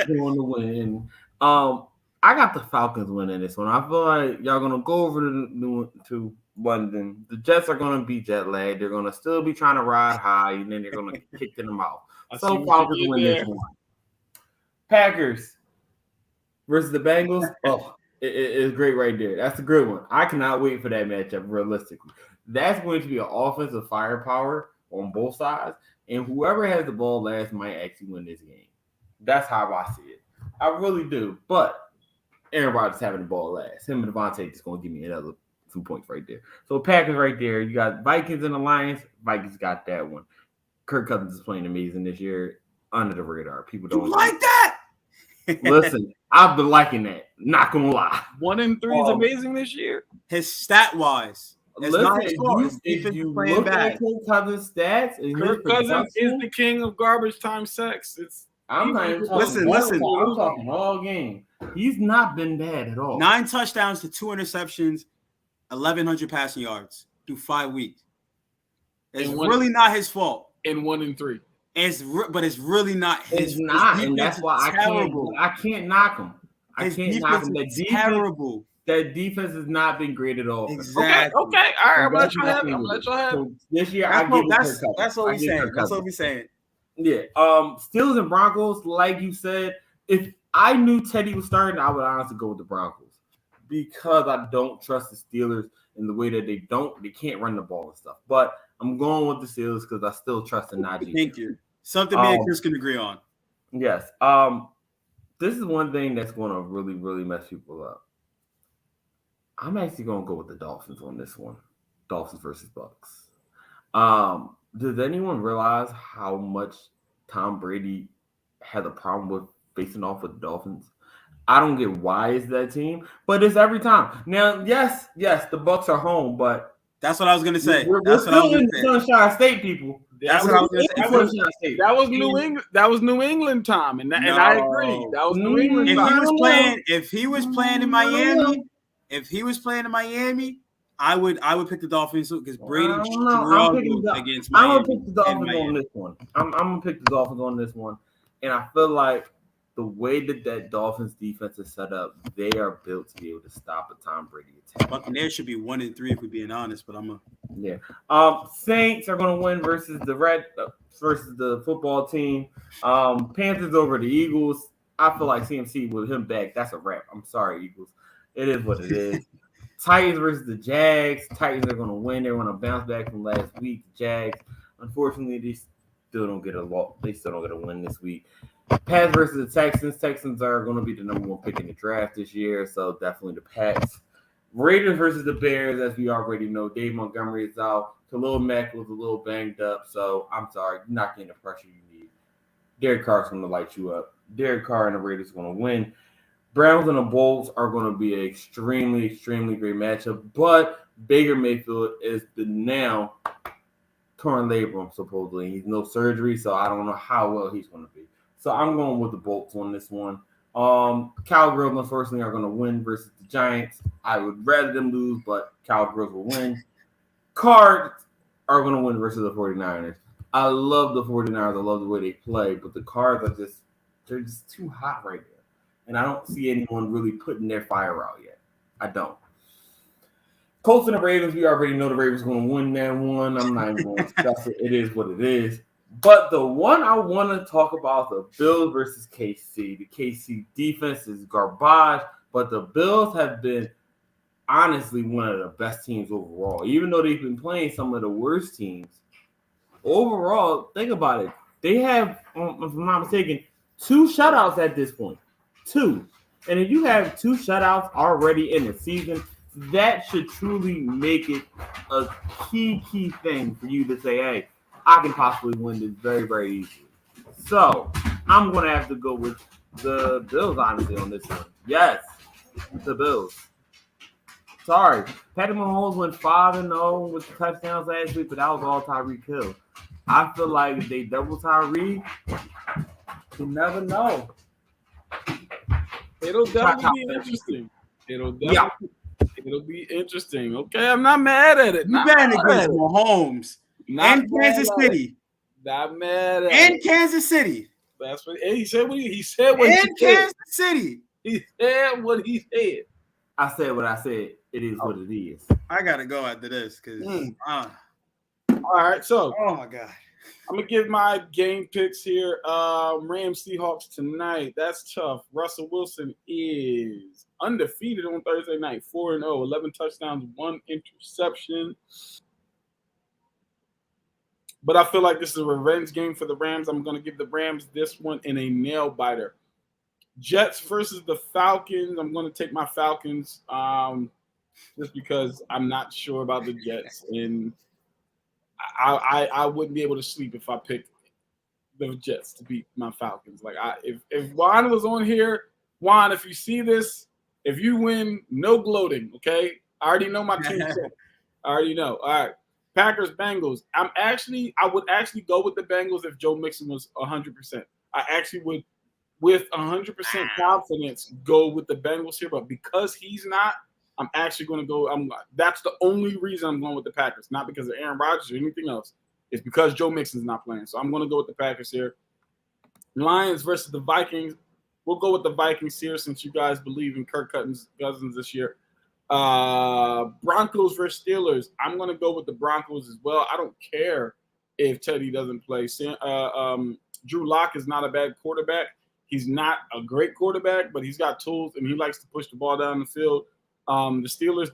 Speaker 5: going to win. I got the Falcons winning this one. I feel like y'all going to go over to London. The Jets are going to be jet lagged. They're going to still be trying to ride high, and then they're going to kick them out. So, Falcons win this one. Packers versus the Bengals. Oh, it's great right there. That's a good one. I cannot wait for that matchup, realistically. That's going to be an offensive firepower on both sides, and whoever has the ball last might actually win this game. That's how I see it. I really do. But Aaron Rodgers having the ball last. Him and Devontae just going to give me another 2 points right there. So Packers right there. You got Vikings and the Lions. Vikings got that one. Kirk Cousins is playing amazing this year. Under the radar. People don't
Speaker 4: like that.
Speaker 5: Listen, I've been liking that. Not gonna lie.
Speaker 3: 1-3 is amazing this year.
Speaker 4: His stat wise,
Speaker 5: if you look at Kirk Cousins' stats,
Speaker 3: Kirk Cousins is the king of garbage time sacks.
Speaker 5: I'm not even talking. Listen. I'm talking all game. He's not been bad at all.
Speaker 4: 9 touchdowns to 2 interceptions, 1,100 passing yards through 5 weeks. It's really not his fault.
Speaker 3: And 1-3.
Speaker 4: But it's really not his.
Speaker 5: It's not, and that's why I can't knock him. I can't knock him. That defense, terrible. That defense has not been great at all.
Speaker 4: Exactly.
Speaker 3: Okay. All right. I'm gonna let y'all have it. So
Speaker 5: this year,
Speaker 4: that's what we're saying. That's what we're saying.
Speaker 5: Yeah. Steelers and Broncos, like you said, if I knew Teddy was starting, I would honestly go with the Broncos because I don't trust the Steelers in the way that they can't run the ball and stuff. But I'm going with the Steelers because I still trust in Najee.
Speaker 4: Thank you. Something me and Chris can agree on.
Speaker 5: Yes. This is one thing that's going to really, really mess people up. I'm actually going to go with the Dolphins on this one. Dolphins versus Bucks. Does anyone realize how much Tom Brady had a problem with facing off with the Dolphins? I don't get why it's that team, but it's every time. Now, yes, the Bucks are home, but
Speaker 4: that's what I was going to say.
Speaker 5: We're still in the Sunshine State, people.
Speaker 3: That was New England time, and I agree. That was New England.
Speaker 4: If he was playing in Miami, I would pick the Dolphins because Brady struggled against Miami.
Speaker 5: I'm gonna pick the Dolphins on this one. I'm gonna pick the Dolphins on this one, and I feel like the way that Dolphins defense is set up, they are built to be able to stop a Tom Brady attack.
Speaker 4: Buccaneers should be 1-3 if we're being honest, but
Speaker 5: Saints are going to win versus the football team. Panthers over the Eagles. I feel like CMC with him back, that's a wrap. I'm sorry, Eagles. It is what it is. Titans versus the Jags. Titans are going to win. They're going to bounce back from last week. Jags, unfortunately, they still don't get a win this week. Pats versus the Texans. Texans are going to be the number 1 pick in the draft this year, so definitely the Pats. Raiders versus the Bears, as we already know. Dave Montgomery is out. Khalil Mack was a little banged up, so I'm sorry. You're not getting the pressure you need. Derek Carr's going to light you up. Derek Carr and the Raiders are going to win. Browns and the Bolts are going to be an extremely, extremely great matchup, but Baker Mayfield is the now torn labrum, supposedly. He's no surgery, so I don't know how well he's going to be. So I'm going with the Bolts on this one. Cowgirls, unfortunately, are going to win versus the Giants. I would rather them lose, but Cowgirls will win. Cards are going to win versus the 49ers. I love the 49ers. I love the way they play, but the Cards are they're just too hot right now. And I don't see anyone really putting their fire out yet. I don't. Colts and the Ravens, we already know the Ravens going to win that one. I'm not even going to discuss it. It is what it is. But the one I want to talk about, the Bills versus KC. The KC defense is garbage, but the Bills have been honestly one of the best teams overall. Even though they've been playing some of the worst teams, overall, think about it. They have, if I'm not mistaken, 2 shutouts at this point. 2. And if you have 2 shutouts already in the season, that should truly make it a key thing for you to say, hey, I can possibly win this very, very easily. So I'm going to have to go with the Bills, honestly, on this one. Yes, the Bills. Sorry, Patrick Mahomes went 5-0 with the touchdowns last week, but that was all Tyreek Hill. I feel like if they double Tyreek, you never know.
Speaker 3: It'll definitely be interesting. It'll be interesting. Okay, I'm not mad at it.
Speaker 4: You betting against Mahomes and Kansas City.
Speaker 3: Not mad at
Speaker 4: and
Speaker 3: it.
Speaker 4: Kansas City.
Speaker 3: That's what he said. He said what
Speaker 4: and Kansas City.
Speaker 3: He said what he said.
Speaker 5: I said what I said. It is what it is.
Speaker 4: I gotta go after this because.
Speaker 3: All right, so.
Speaker 4: Oh my God.
Speaker 3: I'm gonna give my game picks here. Rams Seahawks tonight. That's tough. Russell Wilson is undefeated on Thursday night, 4-0, 11 touchdowns, 1 interception. But I feel like this is a revenge game for the Rams. I'm gonna give the Rams this one in a nail biter. Jets versus the Falcons. I'm gonna take my Falcons just because I'm not sure about the Jets and. I wouldn't be able to sleep if I picked the Jets to beat my Falcons. Like if Juan was on here, Juan, if you see this, if you win, no gloating, okay? I already know my team. I already know. All right. Packers, Bengals. I would actually go with the Bengals if Joe Mixon was 100%. I actually would, with 100% confidence, go with the Bengals here. But because he's not, I'm actually going to go. That's the only reason I'm going with the Packers, not because of Aaron Rodgers or anything else. It's because Joe Mixon's not playing. So I'm going to go with the Packers here. Lions versus the Vikings. We'll go with the Vikings here since you guys believe in Kirk Cousins this year. Broncos versus Steelers. I'm going to go with the Broncos as well. I don't care if Teddy doesn't play. Drew Lock is not a bad quarterback. He's not a great quarterback, but he's got tools, and he likes to push the ball down the field. The Steelers,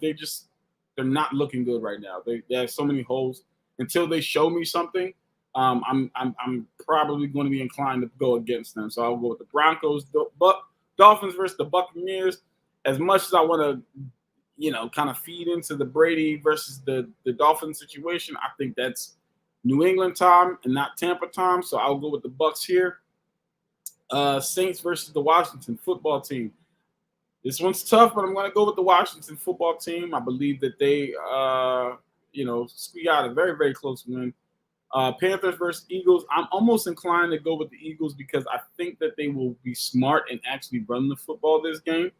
Speaker 3: they're not looking good right now. They have so many holes. Until they show me something, I'm probably going to be inclined to go against them. So I'll go with the Broncos. Dolphins versus the Buccaneers. As much as I want to, kind of feed into the Brady versus the Dolphins situation, I think that's New England time and not Tampa time. So I'll go with the Bucs here. Saints versus the Washington football team. This one's tough, but I'm going to go with the Washington football team. I believe that they, squeak out a very, very close win. Panthers versus Eagles. I'm almost inclined to go with the Eagles because I think that they will be smart and actually run the football this game.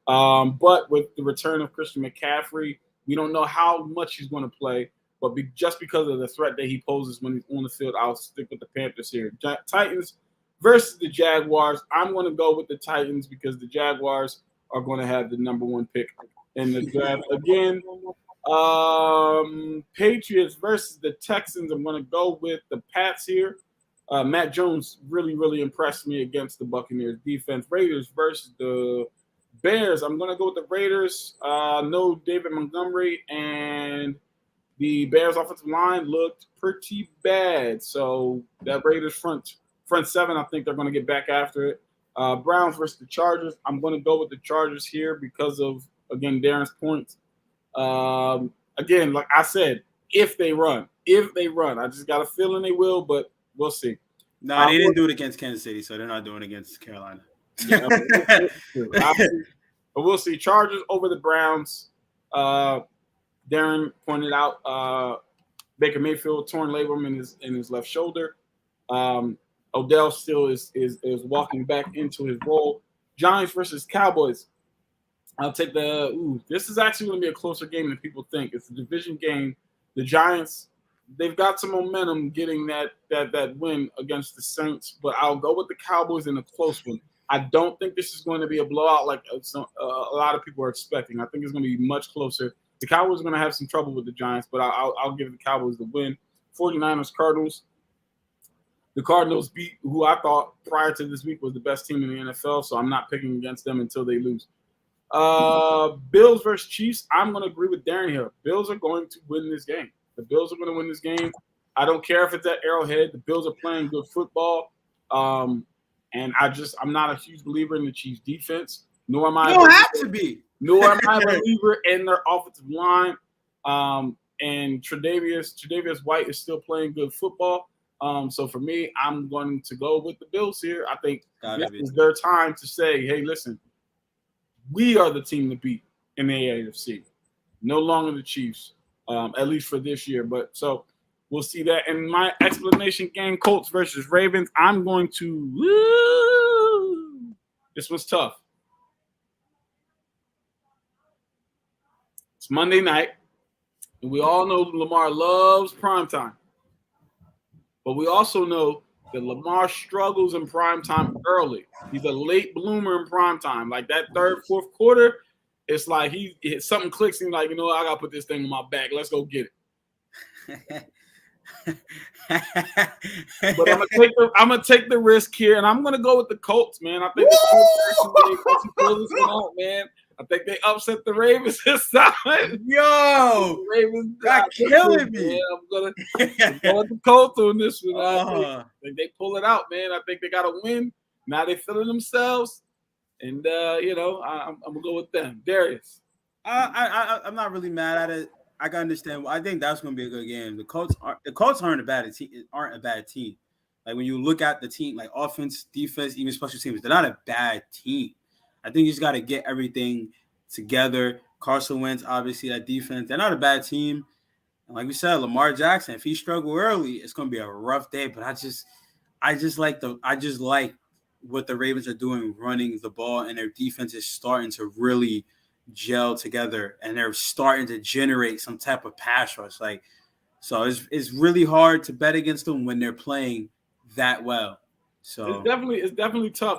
Speaker 3: But with the return of Christian McCaffrey, we don't know how much he's going to play. But just because of the threat that he poses when he's on the field, I'll stick with the Panthers here. Titans versus the Jaguars. I'm going to go with the Titans because the Jaguars are going to have the number 1 pick in the draft again. Patriots versus the Texans. I'm going to go with the Pats here. Matt Jones really, really impressed me against the Buccaneers defense. Raiders versus the Bears. I'm going to go with the Raiders. No David Montgomery, and the Bears offensive line looked pretty bad. So that Raiders front 7, I think they're going to get back after it. Browns versus the Chargers. I'm going to go with the Chargers here because of, again, Darren's points. Again, like I said, if they run. I just got a feeling they will, but we'll see.
Speaker 4: No, they didn't do it against Kansas City, so they're not doing it against Carolina.
Speaker 3: Yeah, but we'll see. Chargers over the Browns. Darren pointed out Baker Mayfield torn labrum in his left shoulder. Odell still is walking back into his role. Giants versus Cowboys. I'll take this is actually going to be a closer game than people think. It's a division game. The Giants, they've got some momentum getting that win against the Saints, but I'll go with the Cowboys in a close one. I don't think this is going to be a blowout like a lot of people are expecting. I think it's going to be much closer. The Cowboys are going to have some trouble with the Giants, but I'll give the Cowboys the win. 49ers, Cardinals. The Cardinals beat who I thought prior to this week was the best team in the NFL, so I'm not picking against them until they lose. Bills versus Chiefs. I'm going to agree with Darren here. Bills are going to win this game. The Bills are going to win this game. I don't care if it's at Arrowhead. The Bills are playing good football. And I'm not a huge believer in the Chiefs defense. Nor am I.
Speaker 4: You don't have to be.
Speaker 3: Nor am I a believer in their offensive line. And Tre'Davious White is still playing good football. So for me, I'm going to go with the Bills here. I think this is their time to say, hey, listen, we are the team to beat in the AFC. No longer the Chiefs, at least for this year. But so we'll see that. And my explanation game, Colts versus Ravens, I'm going to this was tough. It's Monday night, and we all know Lamar loves primetime. But we also know that Lamar struggles in primetime early. He's a late bloomer in primetime. Like that third, fourth quarter, it's like something clicks and like, I got to put this thing in my back. Let's go get it. But I'm gonna take the risk here, and I'm gonna go with the Colts, man. I think the Colts pull this one out, man. I think they upset the Ravens this time.
Speaker 4: Yo,
Speaker 3: the Ravens
Speaker 4: got killing me.
Speaker 3: Man. I'm gonna go with the Colts on this one. I think they pull it out, man. I think they got to win. Now they feeling themselves, and I'm gonna go with them. Darius,
Speaker 4: I'm not really mad at it. I can understand. I think that's going to be a good game. The Colts aren't a bad team. Like when you look at the team, like offense, defense, even special teams, they're not a bad team. I think you just got to get everything together. Carson Wentz, obviously, that defense, they're not a bad team. And like we said, Lamar Jackson, if he struggle early, it's going to be a rough day. But I just like what the Ravens are doing, running the ball, and their defense is starting to really gel together, and they're starting to generate some type of pass rush. So it's really hard to bet against them when they're playing that well. So
Speaker 3: it's definitely tough.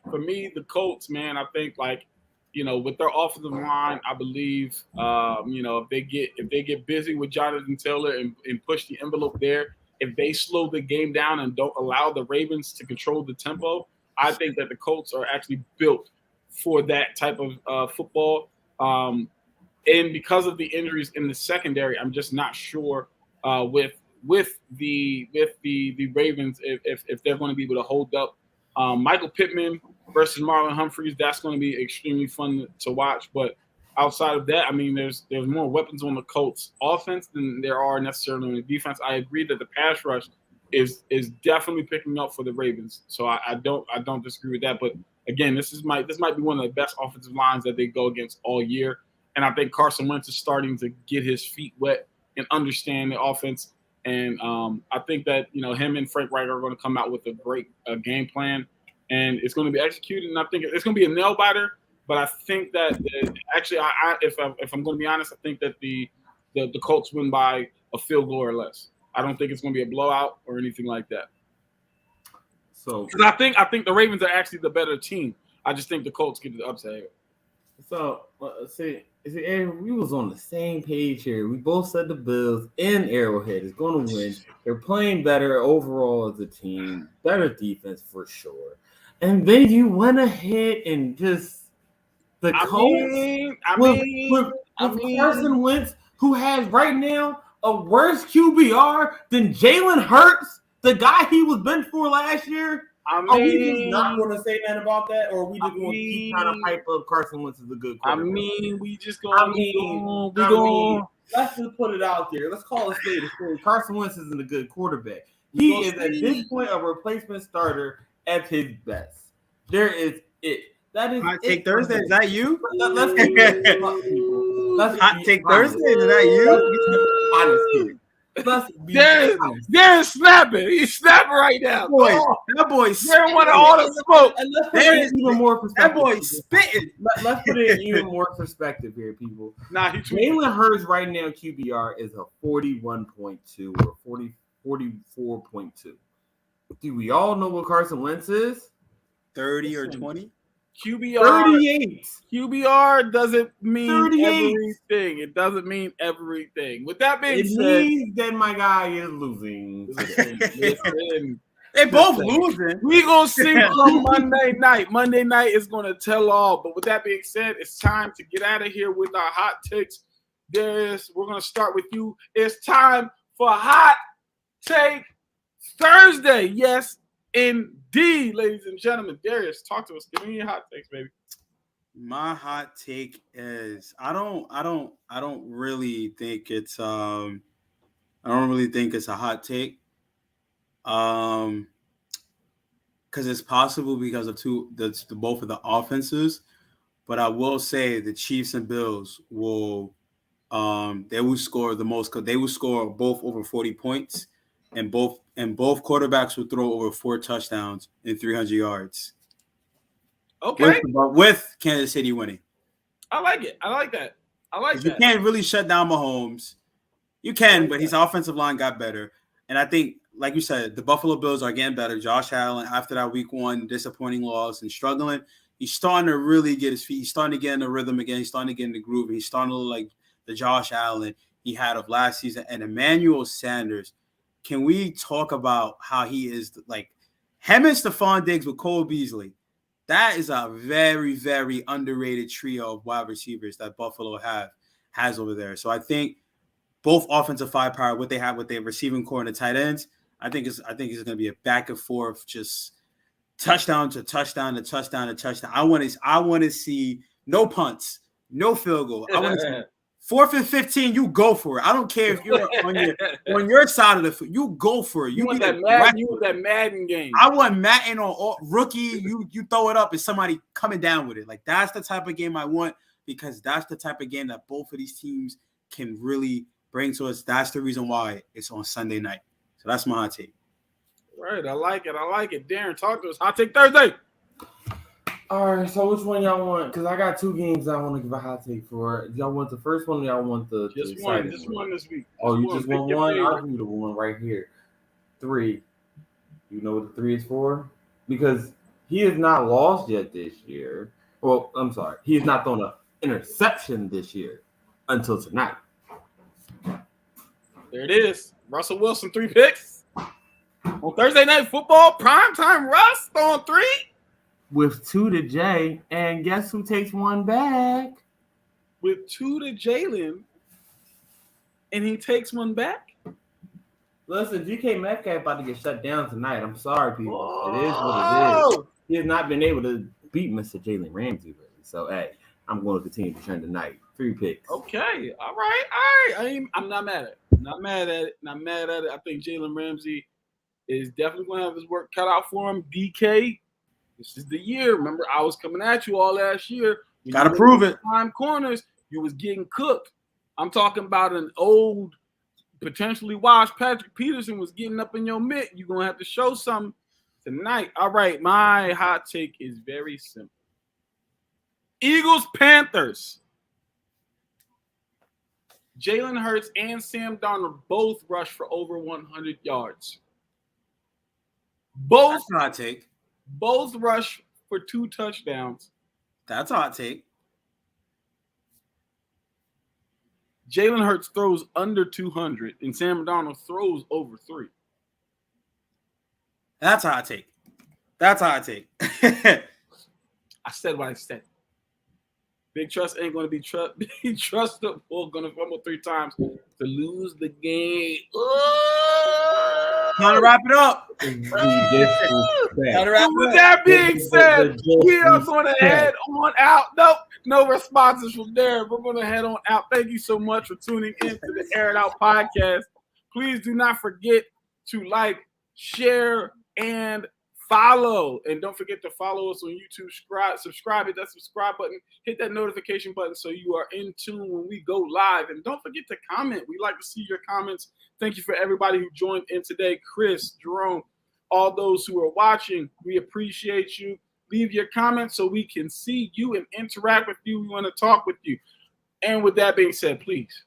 Speaker 3: For me, the Colts, man, I think with their offensive line, I believe if they get busy with Jonathan Taylor and push the envelope there, if they slow the game down and don't allow the Ravens to control the tempo, I think that the Colts are actually built for that type of football. And because of the injuries in the secondary, I'm just not sure with the Ravens if they're going to be able to hold up. Michael Pittman versus Marlon Humphreys, that's going to be extremely fun to watch. But outside of that, I mean, there's more weapons on the Colts offense than there are necessarily on the defense. I agree that the pass rush is definitely picking up for the Ravens. So I don't disagree with that. But again, this might be one of the best offensive lines that they go against all year. And I think Carson Wentz is starting to get his feet wet and understand the offense. And I think that him and Frank Reich are going to come out with a great game plan, and it's going to be executed. And I think it's going to be a nail biter. But I think that if I'm going to be honest, I think that the Colts win by a field goal or less. I don't think it's going to be a blowout or anything like that. So, because I think the Ravens are actually the better team. I just think the Colts get the upside.
Speaker 5: So, see, Aaron, we was on the same page here. We both said the Bills in Arrowhead is going to win. They're playing better overall as a team, better defense for sure. And then you went ahead and just the Colts with Carson Wentz, who has right now a worse QBR than Jalen Hurts, the guy he was benched for last year. Are we just not going to say that about that, or are we just going to keep trying to hype up Carson Wentz as a good quarterback? Let's just put it out there. Let's call it a spade. Carson Wentz isn't a good quarterback. He is at this point a replacement starter at his best. There is it. That is
Speaker 4: Hot Take Thursday. Is that you?
Speaker 5: Let's
Speaker 4: Hot Take Thursday. Is that you?
Speaker 5: Honestly.
Speaker 3: Darren snapping. He's snapping right now.
Speaker 4: That boy
Speaker 3: Darren wanted all the smoke.
Speaker 5: And let's put it in even more perspective.
Speaker 4: That boy spitting.
Speaker 5: Let's put it in even more perspective here, people. Jalen Hurts right now QBR is a 41.2 or 44.2. Do we all know what Carson Wentz is?
Speaker 4: 30 or 20?
Speaker 3: QBR
Speaker 5: 38.
Speaker 3: QBR doesn't mean
Speaker 5: 38.
Speaker 3: everything. It doesn't mean everything. With that being said,
Speaker 5: it means that my guy is losing.
Speaker 3: Listen,
Speaker 4: They both losing.
Speaker 3: We gonna see on Monday night. Monday night is gonna tell all. But with that being said, it's time to get out of here with our hot takes. We're gonna start with you. It's time for Hot Take Thursday. Yes, indeed, ladies and gentlemen. Darius, talk to us. Give me your hot takes, baby.
Speaker 4: My hot take is I don't really think it's a hot take. Because it's possible because of both of the offenses, but I will say the Chiefs and Bills will score the most. They will score both over 40 points, and both quarterbacks will throw over 4 touchdowns and 300 yards.
Speaker 3: Okay,
Speaker 4: with Kansas City winning.
Speaker 3: I like it. I like that.
Speaker 4: You can't really shut down Mahomes. You can, but his offensive line got better, and I think, like you said, the Buffalo Bills are getting better. Josh Allen, after that Week 1 disappointing loss and struggling, he's starting to really get his feet. He's starting to get in the rhythm again. He's starting to get in the groove. He's starting to look like the Josh Allen he had of last season. And Emmanuel Sanders, can we talk about how he is like him and Stephon Diggs with Cole Beasley? That is a very, very underrated trio of wide receivers that Buffalo has over there. So I think both offensive firepower, what they have with their receiving core and the tight ends, I think it's going to be a back and forth, just touchdown to touchdown to touchdown to touchdown. I want to see no punts, no field goal. I want to see 4th and 15. You go for it. I don't care if you're on your side of the field. You go for it. You
Speaker 3: want that Madden game.
Speaker 4: I want Madden on rookie. You throw it up and somebody coming down with it. Like that's the type of game I want, because that's the type of game that both of these teams can really bring to us. That's the reason why it's on Sunday night. So that's my hot take.
Speaker 3: Right, I like it. Darren, talk to us. Hot take Thursday.
Speaker 5: All right, so which one y'all want? Because I got 2 games I want to give a hot take for. Y'all want the first one, or y'all want the
Speaker 3: just one this week?
Speaker 5: Oh, you just want one? I'll do the one right here. 3. You know what the 3 is for? Because he has not lost yet this year. Well, I'm sorry, he has not thrown an interception this year until tonight.
Speaker 3: There it is. Russell Wilson, 3 picks. On Thursday Night Football, primetime Russ throwing 3.
Speaker 5: With 2 to Jay, and guess who takes 1 back?
Speaker 3: With 2 to Jaylon, and he takes 1 back?
Speaker 5: Listen, GK Metcalf about to get shut down tonight. I'm sorry, people. Whoa. It is what it is. He has not been able to beat Mr. Jalen Ramsey, really. So, hey, I'm going to continue to trend tonight. 3 picks.
Speaker 3: Okay. All right. I'm not mad at it. Not mad at it. I think Jalen Ramsey is definitely going to have his work cut out for him. DK, this is the year. Remember, I was coming at you all last year.
Speaker 4: Got to prove it.
Speaker 3: Prime corners, you was getting cooked. I'm talking about an old, potentially washed Patrick Peterson was getting up in your mitt. You're going to have to show something tonight. All right, my hot take is very simple. Eagles, Panthers. Jalen Hurts and Sam Darnold both rushed for over 100 yards.
Speaker 4: That's a hot take.
Speaker 3: Both rush for 2 touchdowns.
Speaker 4: That's a hot take.
Speaker 3: Jalen Hurts throws under 200, and Sam Darnold throws over 3.
Speaker 4: That's a hot take. I
Speaker 3: said what I said. Big Trust ain't going to be trustable. Going to fumble 3 times to lose the game.
Speaker 4: Time to wrap it up.
Speaker 3: With that being said, we are going to head on out. Nope, no responses from there. We're going to head on out. Thank you so much for tuning in to the Air It Out podcast. Please do not forget to like, share, and follow. And don't forget to follow us on YouTube. Subscribe. Hit that subscribe button. Hit that notification button so you are in tune when we go live. And don't forget to comment. We like to see your comments. Thank you for everybody who joined in today. Chris, Jerome, all those who are watching, we appreciate you. Leave your comments so we can see you and interact with you. We want to talk with you. And with that being said, please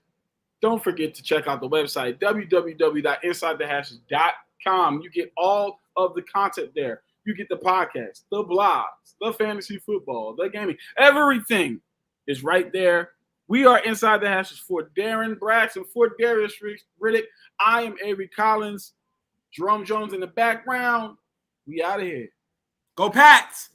Speaker 3: don't forget to check out the website, www.insidethehashes.com. You get all of the content there. You get the podcast, the blogs, the fantasy football, the gaming. Everything is right there. We are Inside the Hashes for Darren Braxton, for Darius Riddick. I am Avery Collins. Jerome Jones in the background. We out of here.
Speaker 4: Go Pats!